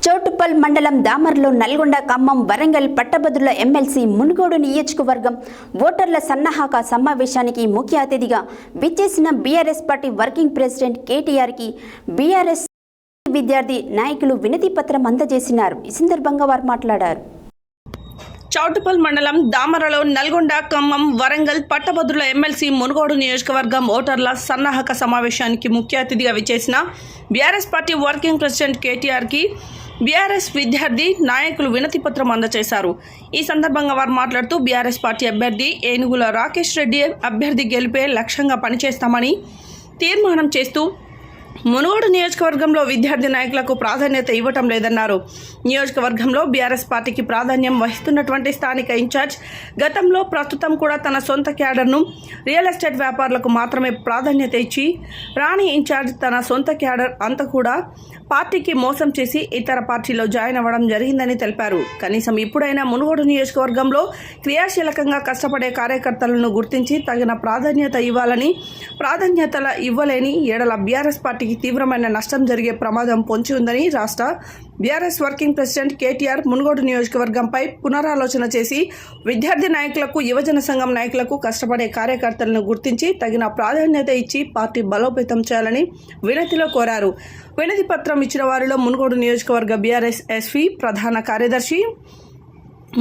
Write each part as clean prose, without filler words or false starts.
చౌటుప్పల్ మండలం దామర్లో నల్గొండ, ఖమ్మం, వరంగల్ పట్టభద్రుల ఎమ్మెల్సీ మునుగోడు నియోజకవర్గం ఓటర్ల సన్నాహక సమావేశానికి ముఖ్య అతిథిగా విచ్చేసిన బీఆర్ఎస్ పార్టీ వర్కింగ్ ప్రెసిడెంట్ కేటీఆర్కి బీఆర్ఎస్ విద్యార్థి నాయకులు వినతి పత్రం అందజేసినారు. ఈ సందర్భంగా వారు మాట్లాడారు. చౌటుప్పల్ మండలం దామరలో నల్గొండ, ఖమ్మం, వరంగల్ పట్టభద్రుల ఎమ్మెల్సీ మునుగోడు నియోజకవర్గం ఓటర్ల సన్నాహక సమావేశానికి ముఖ్య అతిథిగా విచ్చేసిన బీఆర్ఎస్ పార్టీ వర్కింగ్ ప్రెసిడెంట్ కేటీఆర్కి బీఆర్ఎస్ విద్యార్థి నాయకులు వినతి పత్రం అందజేశారు. ఈ సందర్భంగా వారు మాట్లాడుతూ బీఆర్ఎస్ పార్టీ అభ్యర్థి ఏనుగుల రాకేష్ రెడ్డి అభ్యర్థి గెలిపే లక్ష్యంగా పనిచేస్తామని తీర్మానం చేస్తూ మునుగోడు నియోజకవర్గంలో విద్యార్థి నాయకులకు ప్రాధాన్యత ఇవ్వటం లేదన్నారు. నియోజకవర్గంలో బీఆర్ఎస్ పార్టీకి ప్రాధాన్యం వహిస్తున్నటువంటి స్థానిక ఇన్ఛార్జ్ గతంలో, ప్రస్తుతం కూడా తన సొంత క్యాడర్ను రియల్ ఎస్టేట్ వ్యాపారులకు మాత్రమే ప్రాధాన్యత ఇచ్చి, రాణి ఇన్ఛార్జ్ తన సొంత క్యాడర్ అంతా కూడా పార్టీకి మోసం చేసి ఇతర పార్టీలో జాయిన్ అవ్వడం జరిగిందని తెలిపారు. కనీసం ఇప్పుడైనా మునుగోడు నియోజకవర్గంలో క్రియాశీలకంగా కష్టపడే కార్యకర్తలను గుర్తించి తగిన ప్రాధాన్యత ఇవ్వాలని, ప్రాధాన్యతల ఇవ్వలేని ఎడల బీఆర్ఎస్ పార్టీకి తీవ్రమైన నష్టం జరిగే ప్రమాదం పొంచి ఉందని రాష్ట్ర BRS working president KTR Munugode నియోజకవర్గంపై పునరాలోచన చేసి విద్యార్థి నాయకులకు, యువజన సంఘం నాయకులకు, కష్టపడే కార్యకర్తలను గుర్తించి తగిన ప్రాధాన్యత ఇచ్చి పార్టీ బలోపేతం చేయాలని వినతిలో కోరారు. వినతి పత్రం ఇచ్చిన వారిలో మునుగోడు నియోజకవర్గ బీఆర్ఎస్ ఎస్పీ ప్రధాన కార్యదర్శి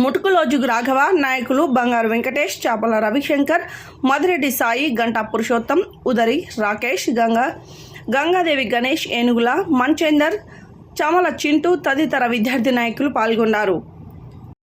ముటుకులోజు రాఘవ, నాయకులు బంగారు వెంకటేష్, చాపల రవిశంకర్, మదిరెడ్డి సాయి, గంటా పురుషోత్తం, ఉదరి రాకేష్, గంగాదేవి గణేష్, ఏనుగుల మంచేందర్, చామల చింటూ తదితర విద్యార్థి నాయకులు పాల్గొన్నారు.